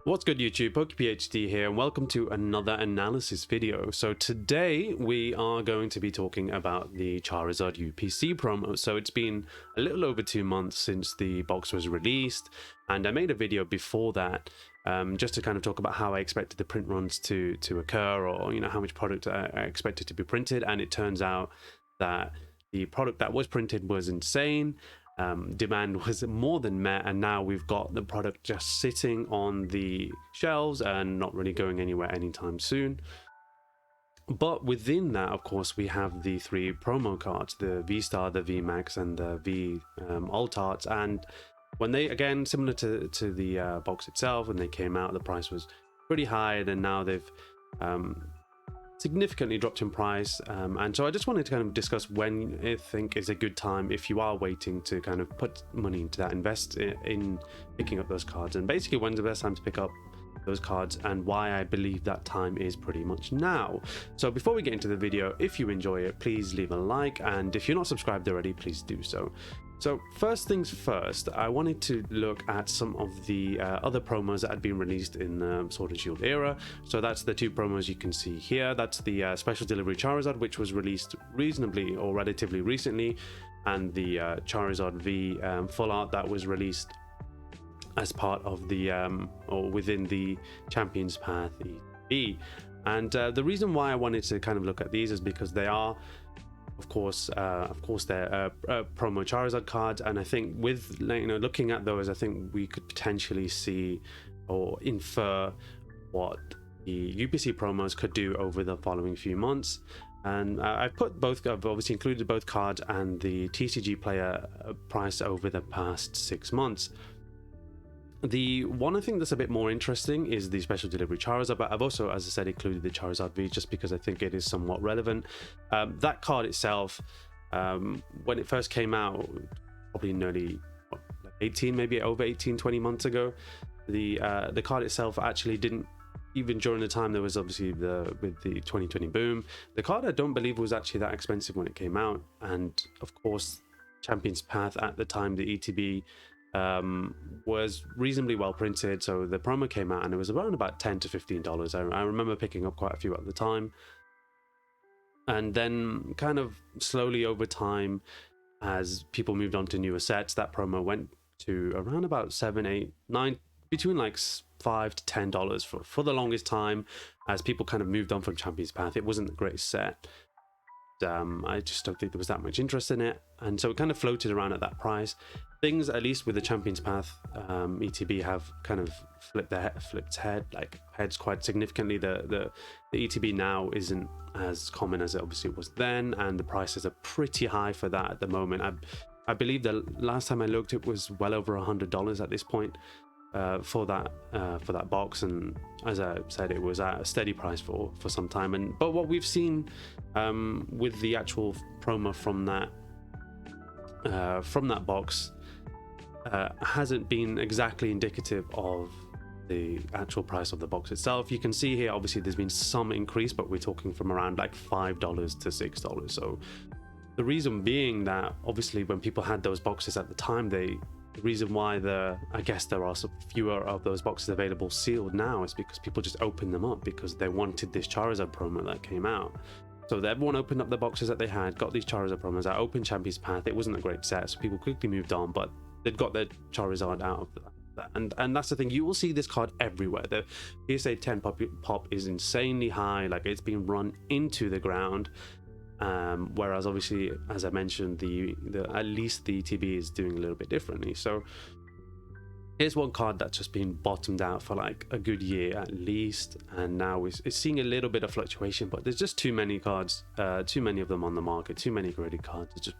What's good YouTube, PokePhD here and welcome to another analysis video. So today we are going to be talking about the Charizard UPC promo. So it's been a little over 2 months since the box was released, and I made a video before that just to kind of talk about how I expected the print runs to occur, or how much product I expected to be printed. And it turns out that the product that was printed was insane. Demand was more than met, and now we've got the product just sitting on the shelves and not really going anywhere anytime soon. But within that, of course, we have the 3 promo cards, the V-Star, the V-Max, and the V Alt Arts. And when they, again, similar to the box itself, when they came out, the price was pretty high, and now they've significantly dropped in price, and so I just wanted to kind of discuss when I think is a good time, if you are waiting to kind of put money into that, invest in picking up those cards, and basically when's the best time to pick up those cards and why I believe that time is pretty much now. So before we get into the video, if you enjoy it, please leave a like, and if you're not subscribed already, please do so. So first things first, I wanted to look at some of the other promos that had been released in the Sword and Shield era. So that's the 2 promos you can see here. That's the Special Delivery Charizard, which was released reasonably or relatively recently, and the Charizard V Full Art that was released as part of the or within the Champions Path ETB. And the reason why I wanted to kind of look at these is because they are, of course, they're promo Charizard cards, and I think with looking at those, I think we could potentially see or infer what the UPC promos could do over the following few months. And I've obviously included both cards and the TCG player price over the past 6 months. The one I think that's a bit more interesting is the Special Delivery Charizard, but I've also, as I said, included the Charizard V just because I think it is somewhat relevant. That card itself, when it first came out, probably nearly 18, maybe over 18, 20 months ago, the card itself actually didn't, even during the time there was obviously with the 2020 boom, the card I don't believe was actually that expensive when it came out. And of course, Champions Path at the time, the ETB, was reasonably well printed, so the promo came out and it was around about $10 to $15. I remember picking up quite a few at the time, and then kind of slowly over time, as people moved on to newer sets, that promo went to around about $7, $8, $9, between like $5 to $10 for the longest time, as people kind of moved on from Champions Path. It wasn't the greatest set. I just don't think there was that much interest in it, and so it kind of floated around at that price. Things, at least with the Champions Path ETB, have kind of flipped heads quite significantly. The ETB now isn't as common as it obviously was then, and the prices are pretty high for that at the moment. I believe the last time I looked, it was well over $100 at this point for that box, and as I said, it was at a steady price for some time. But what we've seen with the actual promo from that box hasn't been exactly indicative of the actual price of the box itself. You can see here, obviously there's been some increase, but we're talking from around like $5 to $6. So the reason being that obviously when people had those boxes at the time, the reason why I guess there are some fewer of those boxes available sealed now is because people just opened them up because they wanted this Charizard promo that came out. So everyone opened up the boxes that they had, got these Charizard promos. I opened Champions Path. It wasn't a great set, so people quickly moved on, but they'd got their Charizard out of that. And that's the thing, you will see this card everywhere. The PSA 10 pop is insanely high, like it's being run into the ground. Whereas obviously, as I mentioned, at least the ETB is doing a little bit differently. So here's one card that's just been bottomed out for like a good year at least, and now it's seeing a little bit of fluctuation, but there's just too many cards, too many of them on the market, too many graded cards.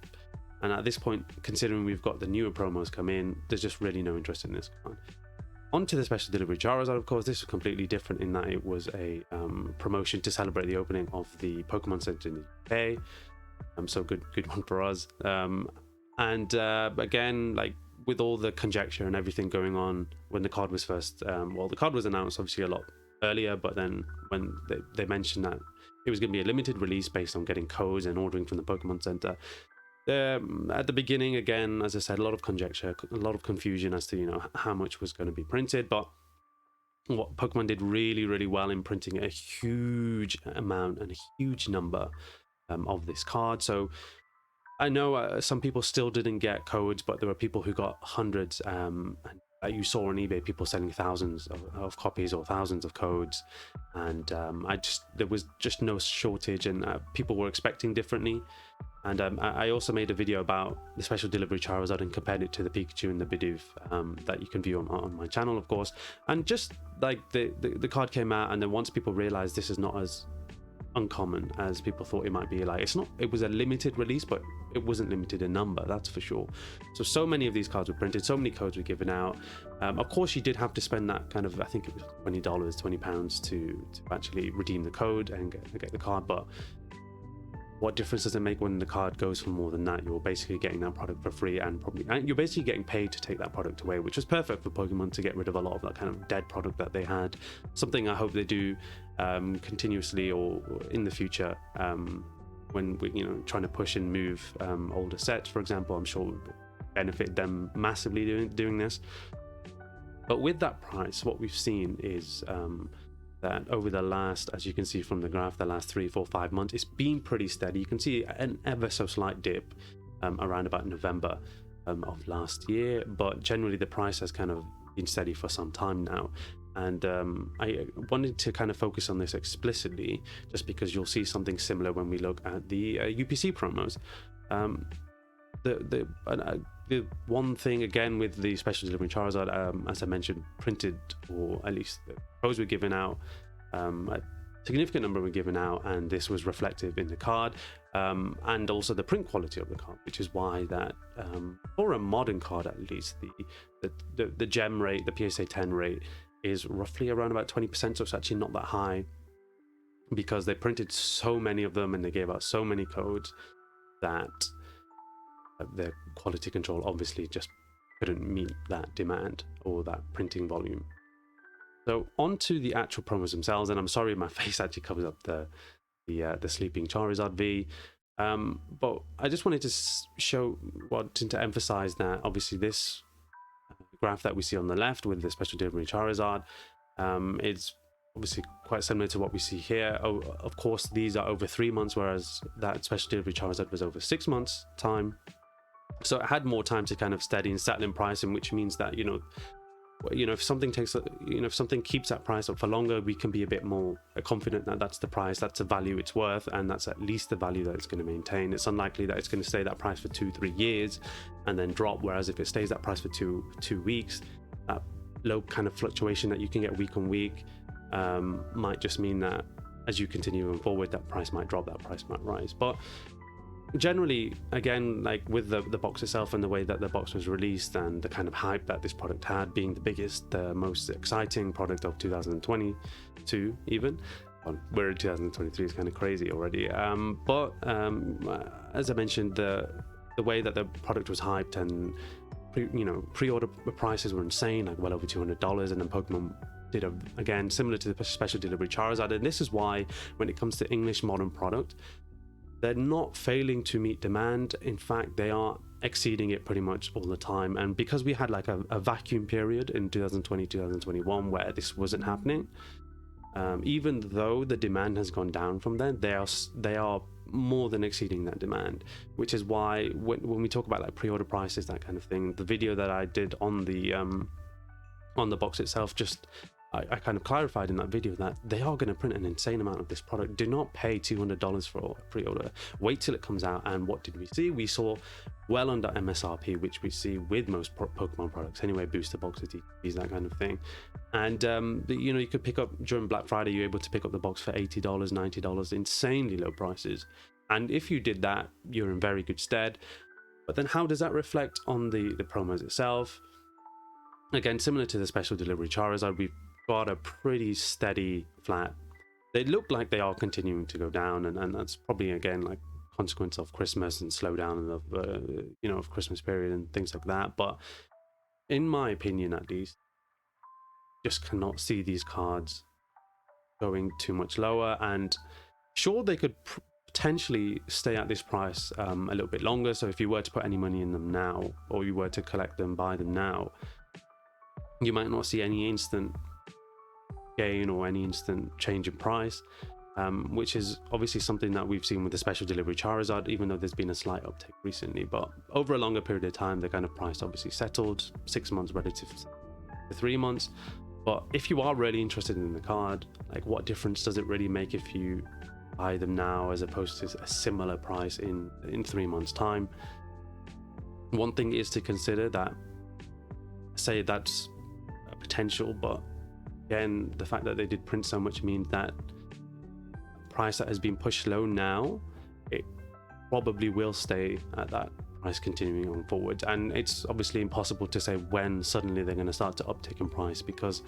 And at this point, considering we've got the newer promos come in, there's just really no interest in this card. Onto the Special Delivery Charizard, of course, this was completely different in that it was a promotion to celebrate the opening of the Pokemon Center in the UK. So good one for us. And again, like with all the conjecture and everything going on when the card was first, the card was announced obviously a lot earlier, but then when they mentioned that it was going to be a limited release based on getting codes and ordering from the Pokemon Center, at the beginning, again, as I said, a lot of conjecture, a lot of confusion as to how much was going to be printed. But what Pokemon did really well in printing a huge amount and a huge number of this card. So I know some people still didn't get codes, but there were people who got hundreds. And you saw on eBay people selling thousands of copies or thousands of codes, and there was just no shortage, and people were expecting differently. And I also made a video about the special delivery Charizard and compared it to the Pikachu and the Bidoof that you can view on my channel, of course. And just like the card came out, and then once people realized this is not as uncommon as people thought it might be, like it was a limited release, but it wasn't limited in number, that's for sure. So many of these cards were printed, so many codes were given out. Of course you did have to spend that kind of, I think it was £20 to actually redeem the code and get the card, but what difference does it make when the card goes for more than that? You're basically getting that product for free, and you're basically getting paid to take that product away, which was perfect for Pokemon to get rid of a lot of that kind of dead product that they had. Something I hope they do continuously or in the future, when we trying to push and move older sets, for example. I'm sure it would benefit them massively doing this. But with that price, what we've seen is that over the last, as you can see from the graph, the last 3, 4, 5 months, it's been pretty steady. You can see an ever so slight dip around about November of last year, but generally the price has kind of been steady for some time now. And I wanted to kind of focus on this explicitly just because you'll see something similar when we look at the UPC promos. The one thing again with the special delivery Charizard, as I mentioned, printed, or at least the codes were given out, a significant number were given out, and this was reflective in the card, and also the print quality of the card, which is why that for a modern card at least, the gem rate, the PSA 10 rate is roughly around about 20%, so it's actually not that high, because they printed so many of them and they gave out so many codes that the quality control obviously just couldn't meet that demand or that printing volume. So onto the actual promos themselves, and I'm sorry my face actually covers up the sleeping Charizard V, but I just wanted to wanted to emphasize that obviously this graph that we see on the left with the special delivery Charizard is obviously quite similar to what we see here. Of course these are over 3 months, whereas that special delivery Charizard was over 6 months time. So it had more time to kind of steady and settle in pricing, which means that if something takes, if something keeps that price up for longer, we can be a bit more confident that that's the price, that's the value it's worth, and that's at least the value that it's going to maintain. It's unlikely that it's going to stay that price for 2-3 years and then drop, whereas if it stays that price for two weeks, that low kind of fluctuation that you can get week on week might just mean that as you continue moving forward, that price might drop, that price might rise. But generally, again, like with the box itself and the way that the box was released and the kind of hype that this product had, being the biggest, the most exciting product of 2022 even, well, we're in 2023, is kind of crazy already, but as I mentioned, the way that the product was hyped, and pre-order prices were insane, like well over $200, and then Pokemon did again similar to the special delivery Charizard. And this is why when it comes to English modern product, they're not failing to meet demand. In fact, they are exceeding it pretty much all the time. And because we had like a vacuum period in 2020, 2021 where this wasn't happening, even though the demand has gone down from then, they are more than exceeding that demand, which is why when we talk about like pre-order prices, that kind of thing, the video that I did on the box itself, I kind of clarified in that video that they are going to print an insane amount of this product. Do not pay $200 for a pre-order. Wait till it comes out. And what did we see? We saw well under MSRP, which we see with most Pokemon products anyway, booster boxes, DTPs, that kind of thing. And you could pick up during Black Friday, you're able to pick up the box for $80, $90, insanely low prices. And if you did that, you're in very good stead. But then how does that reflect on the promos itself? Again, similar to the special delivery Charizard, we've got a pretty steady flat. They look like they are continuing to go down, and that's probably again like consequence of Christmas and slowdown of Christmas period and things like that. But in my opinion, at least, just cannot see these cards going too much lower. And sure, they could potentially stay at this price a little bit longer. So if you were to put any money in them now, or you were to collect them, buy them now, you might not see any instant gain or any instant change in price, which is obviously something that we've seen with the special delivery Charizard, even though there's been a slight uptick recently. But over a longer period of time, the kind of price obviously settled, 6 months relative to 3 months. But if you are really interested in the card, like, what difference does it really make if you buy them now as opposed to a similar price in 3 months time? One thing is to consider that, say that's a potential, but again, the fact that they did print so much means that price that has been pushed low now, it probably will stay at that price continuing on forward. And it's obviously impossible to say when suddenly they're going to start to uptick in price, because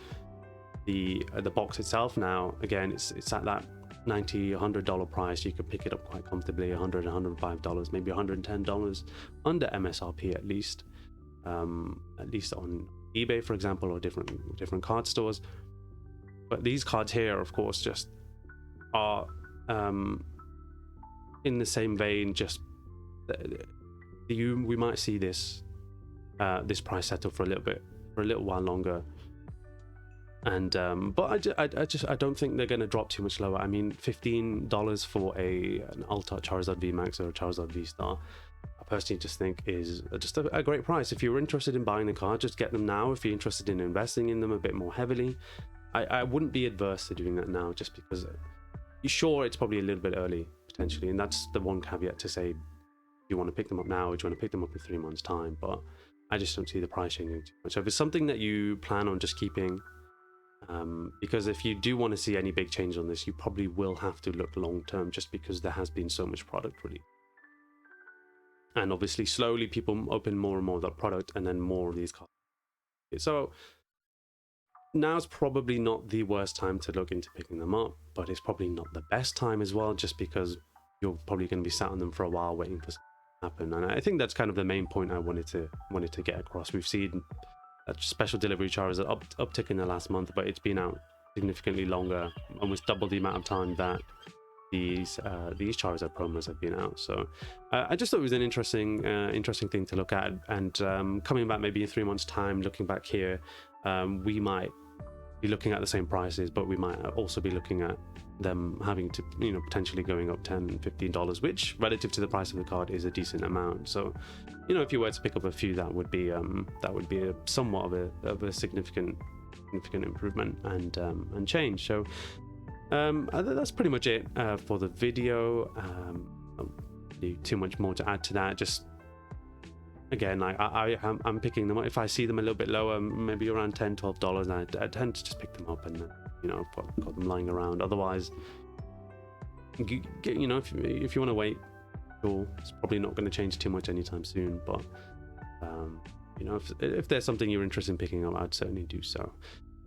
the box itself now, again, it's at that $90, $100 price. You could pick it up quite comfortably, $100, $105, maybe $110 under MSRP at least on eBay, for example, or different card stores. But these cards here, of course, just are in the same vein. Just we might see this price settle for a little while longer. And but I don't think they're going to drop too much lower. I mean, $15 for an Ultra Charizard VMAX or a Charizard V-Star, I personally just think is just a great price. If you're interested in buying the card, just get them now. If you're interested in investing in them a bit more heavily, I wouldn't be adverse to doing that now, just because you're sure it's probably a little bit early potentially, and that's the one caveat to say, you want to pick them up now or do you want to pick them up in 3 months time. But I just don't see the price changing too much. So if it's something that you plan on just keeping, because if you do want to see any big change on this, you probably will have to look long term, just because there has been so much product release, and obviously slowly people open more and more of that product, and then more of these cards. So now's probably not the worst time to look into picking them up, but it's probably not the best time as well, just because you're probably going to be sat on them for a while waiting for something to happen. And I think that's kind of the main point I wanted to get across. We've seen a special delivery Charizard uptick in the last month, but it's been out significantly longer, almost double the amount of time that these Charizard promos have been out. So I just thought it was an interesting thing to look at. And coming back maybe in 3 months time, looking back here, we might be looking at the same prices, but we might also be looking at them having to, potentially going up $10, $15, which relative to the price of the card is a decent amount. So, if you were to pick up a few, that would be a somewhat of a significant improvement and change. So that's pretty much it for the video. I don't do too much more to add to that. Just again, I'm picking them up. If I see them a little bit lower, maybe around $10, $12, I tend to just pick them up, and I've got them lying around. Otherwise, if you want to wait, cool. It's probably not going to change too much anytime soon. But if there's something you're interested in picking up, I'd certainly do so.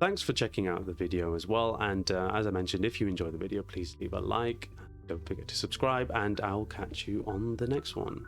Thanks for checking out the video as well. And as I mentioned, if you enjoyed the video, please leave a like. Don't forget to subscribe, and I'll catch you on the next one.